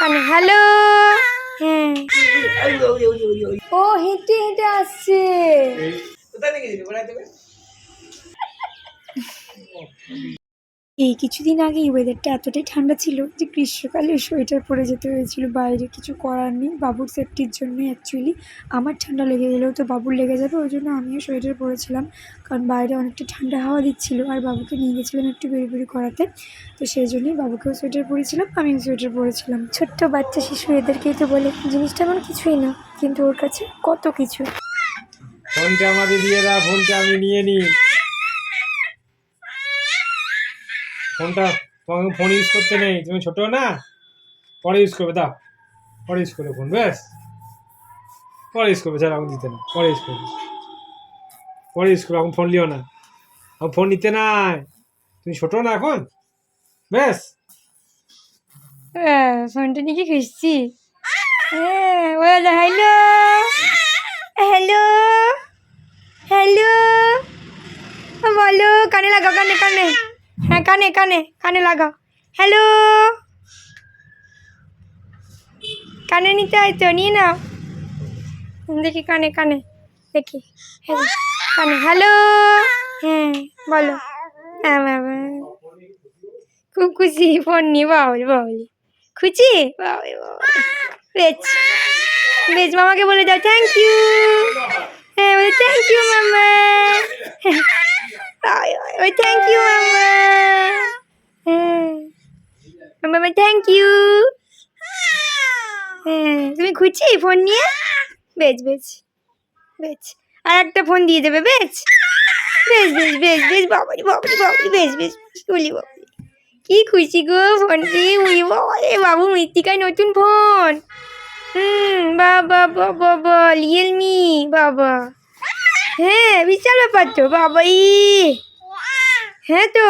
কানে হ্যালো। হ্যাঁ ও হেঁটে হেঁটে আসছে। এই কিছুদিন আগে ওয়েদারটা এতটাই ঠান্ডা ছিল যে গ্রীষ্মকালে সোয়েটার পরে যেতে হয়েছিল বাইরে। কিছু করার নেই, বাবুর সেফটির জন্য। অ্যাকচুয়ালি আমার ঠান্ডা লেগে গেলেও তো বাবুর লেগে যাবে, ওই জন্য আমিও সোয়েটার পরেছিলাম, কারণ বাইরে অনেকটা ঠান্ডা হাওয়া দিচ্ছিল। আর বাবুকে নিয়ে গেছিলাম একটু বেরিয়ে করাতে, তো সেই জন্যই বাবুকেও সোয়েটার পরেছিলাম, আমিও সোয়েটার পরেছিলাম। ছোট্ট বাচ্চা শিশু এদেরকেই তো বলে জিনিসটা এমন কিছুই না, কিন্তু ওর কাছে কত কিছু। ফোনটা আমাকে দিয়ে দাও, ফোনটা আমি নিয়ে নিই। ফোনটা তোমাকে ফোন ইউজ করতে নেই, তুমি ছোট না, পরে ইউজ করবে। দাও, পরে ইউজ করবে ফোন, বেশ পরে ইউজ করবে। স্যার এখন দিতে না, পরে ইউজ করবে, পরে ইউজ করবে। এখন ফোন লিও না, এখন ফোন নিতে নাই, তুমি ছোট না এখন, বেশ। ফোনটা নিয়ে কি খুঁজছি? হ্যালো হ্যালো হ্যালো বলো, কানে লাগাও, কানে কানে, হ্যাঁ কানে কানে কানে লাগাও। হ্যালো, কানে নিতে হয় তো, নিয়ে নাও। দেখি কানে কানে, দেখি কানে হ্যালো। হ্যাঁ বলো। হ্যাঁ বাবা খুব খুশি ফোন নিয়ে, বাবলি বাবলি খুশি, বাবলি বাবলি। বেশ বেশ, মামাকে বলে দাও থ্যাংক ইউ। হ্যাঁ বলে থ্যাংক ইউ মামা, ওই থ্যাংক ইউ মামা। হ্যাঁ মামা থ্যাংক ইউ। হ্যাঁ তুমি খুঁজছি ফোন নিয়ে, বেশ বেশ বেশ, আর একটা ফোন দিয়ে দেবে, বেশ বেশ বেশ বেশ বেশ, বাবারি বাবারি বাবারি, বেশ বেশ বলি বাবারি কি খুশি গো ফোন পেয়ে। উই বাবা রে, বাবু মৃত্তিকায় নতুন ফোন। বাবা বাবা বাবা রিয়েলমি, বাবা হ্যাঁ বিশাল ব্যাপার তো বাবাই। হ্যাঁ তো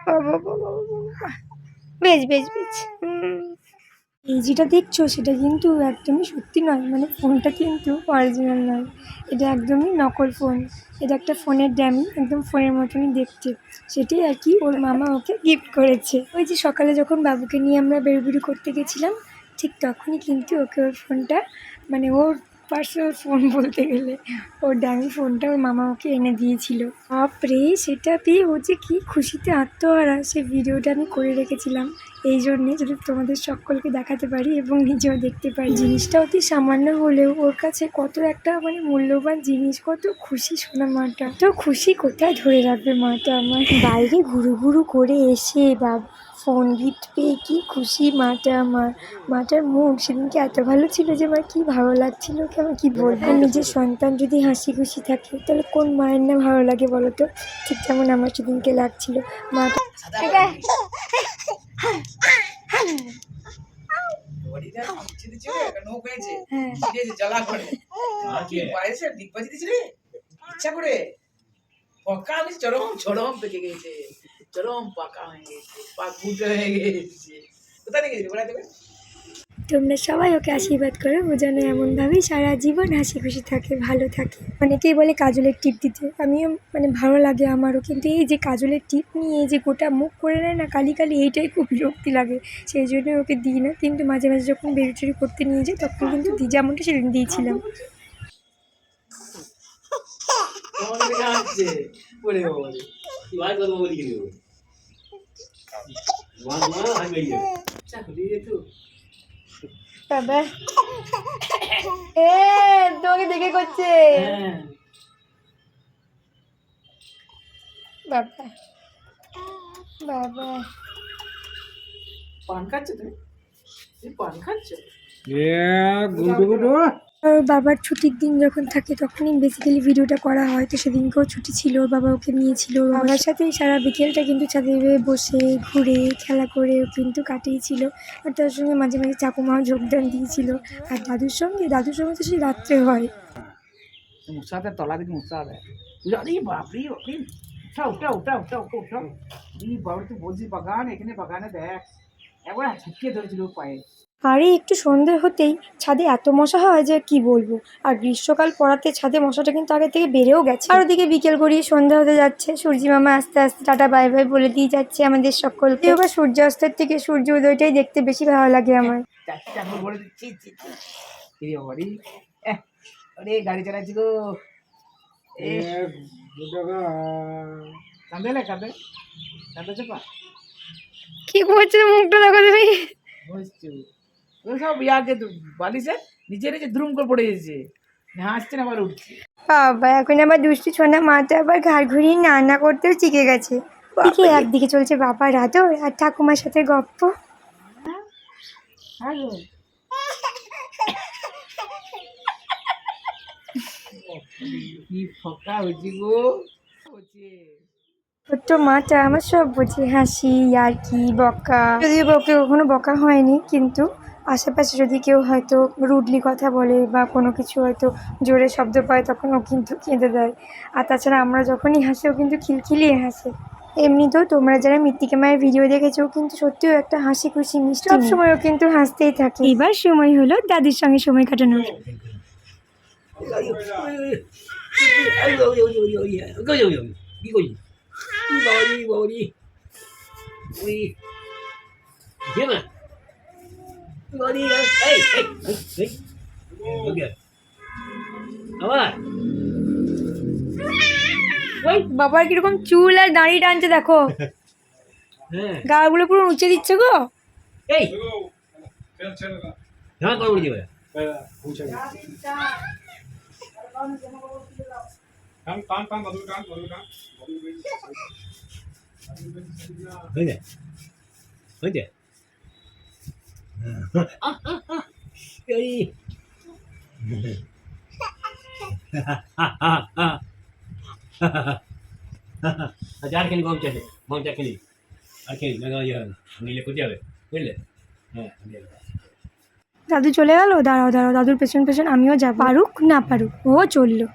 বাবা বাবা, বেশ বেশ বেশ। এই যেটা দেখছো সেটা কিন্তু একদমই সত্যি নয়, মানে ফোনটা কিন্তু অরিজিনাল নয়, এটা একদমই নকল ফোন। এটা একটা ফোনের ড্যামি, একদম ফোনের মতনই দেখতে। সেটাই আর কি ওর মামা ওকে গিফট করেছে। ওই যে সকালে যখন বাবুকে নিয়ে আমরা বেরোবেরি করতে গেছিলাম, ঠিক তখনই কিন্তু ওকে ওর ফোনটা, মানে ওর পার্সোনাল ফোন বলতে গেলে, ওর দামি ফোনটা ওর মামা ওকে এনে দিয়েছিল। বাপরে, সেটা পেয়ে ও যে কী খুশিতে আত্মহারা, সেই ভিডিওটা আমি করে রেখেছিলাম এই জন্যে, যদি তোমাদের সকলকে দেখাতে পারি এবং নিজেও দেখতে পারি। জিনিসটা অতি সামান্য হলেও ওর কাছে কত একটা মানে মূল্যবান জিনিস, কত খুশি শোনা মাটা। তো খুশি কোথায় ধরে রাখবে মাটা আমার। বাইরে ঘুরু ঘুরু করে এসে ফোন গিফট পেয়ে কি খুশি মাটা আমার। মাটার মুখ সেদিনকে এত ভালো ছিল যে আমার কি ভালো লাগছিল, ওকে আমার কি বলবো। নিজের সন্তান যদি হাসি খুশি থাকে তাহলে কোন মায়ের না ভালো লাগে বলো তো। ঠিক যেমন আমার সেদিনকে লাগছিল মাটা। চরম পেকে গেছে, চরম পাকা হয়ে গেছে, পাকুটা হয়ে গেছে। কোথায় নিয়ে গেছি দেবে? তোমরা সবাই ওকে আশীর্বাদ করো, ও যেন এমনভাবেই সারা জীবন হাসি খুশি থাকে, ভালো থাকে। অনেকেই বলে কাজলের টিপ দিতে, আমিও মানে ভালো লাগে আমারও, কিন্তু এই যে কাজলের টিপ নিয়ে যে গোটা মুখ করে নেয় না কালি কালি, এইটাই খুব বিরক্তি লাগে। সেই জন্য ওকে দিই না, কিন্তু মাঝে মাঝে যখন বেরোচুরি করতে নিয়ে যাই তখন কিন্তু দিই, যেমনটা সেদিন দিয়েছিলাম। বাবা তোমাকে দেখে করছে বাবা। বাবা পান খাচ্ছ তুমি? পান খাচ্ছ? ওর বাবার ছুটির দিন যখন থাকে তখনই বেসিক্যালি ভিডিওটা করা হয়। তো সেদিনকেও ছুটি ছিল, ওর বাবা ওকে নিয়েছিল। ওর বাবার সাথেই সারা বিকেলটা কিন্তু ছাদে বসে ঘুরে খেলা করে কিন্তু কাটিয়েছিল। আর তার সঙ্গে মাঝে মাঝে চাকুমাও যোগদান দিয়েছিল। আর দাদুর সঙ্গে তো সেই রাত্রে হয়। মুসাতে তলা দিকে মুসাতে আরে বাপরে বাপরে, উঠা উঠা উঠা উঠা উঠা উঠা। এই বাবা তুই বলছিস বাগান, এখানে বাগানে দেখ একবার ছিটকে ধরেছিল পায়ে। আরে একটু সন্ধে হতেই ছাদে এত মশা হয় যে কি বলবো। আর গ্রীষ্মকাল পড়াতে ছাদে মশাটা কিন্তু আগে থেকে বেড়েও গেছে। আর ওদিকে বিকেল গড়িয়ে সন্ধ্যা হতে যাচ্ছে, সূর্যি মামা আস্তে আস্তে টাটা বাই বাই বলে দিয়ে যাচ্ছে আমাদের সকলকে। এবার সূর্যাস্তের থেকে সূর্য উদয়টাই দেখতে বেশি ভালো লাগে আমার। চারটে এখন বলে দিচ্ছি বাবারি, আরে গাড়ি চালাচ্ছি গো। কাঁদে না কাঁদে কাঁদে চাপা কি করছে মুখটা দেখো তুমি। বুঝছো ও সব ইয়াকে বালিশে নিচে নিচে দ্রুম করে পড়ে গেছে, হাসছে না আবার উঠছে। বাবা এখন আবার দুষ্টু ছোনা মাটা আবার ঘাড় ঘুরিয়ে রান্না করতেও শিখে গেছে। এদিকে একদিকে চলছে বাবার আদর আর ঠাকুমার সাথে গপ্প। কি ফকা হয়েছি গো হচ্ছে। ছোট্ট মাটা আমার সব বোঝে, হাসি আর কি বকা। যদিও ওকে কখনো বকা হয়নি, কিন্তু আশেপাশে যদি কেউ হয়তো রুডলি কথা বলে বা কোনো কিছু হয়তো জোরে শব্দ পায় তখন ও কিন্তু কেঁদে দেয়। আর তাছাড়া আমরা যখনই হাসি ও কিন্তু খিলখিলিয়ে হাসে। এমনিতেও তোমরা যারা মৃত্তিকা মায়ের ভিডিও দেখেছো কিন্তু সত্যিও একটা হাসি খুশি মিষ্টি সবসময় ও কিন্তু হাসতেই থাকে। এবার সময় হলো দাদির সঙ্গে সময় কাটানোর। কি করি বাবারি বাবারি ওই না বাবারি এই এই ওকে আবার বাবার কিরকম চুল আর দাড়ি টানছে দেখো, হ্যাঁ গাগুলো পুরো উঁচে দিচ্ছে গো। এই হ্যাঁ করে দিবে হয়ে হয়ে এই আচ্ছা আর খেলি বমটা খেলি আর খেলি না নিলে কোথায় হবে বুঝলে হ্যাঁ দাদু চলে গেল, দাঁড়াও দাঁড়াও, দাদুর পেছন পেছন আমিও যাব, পারুক না পারুক ও চললো।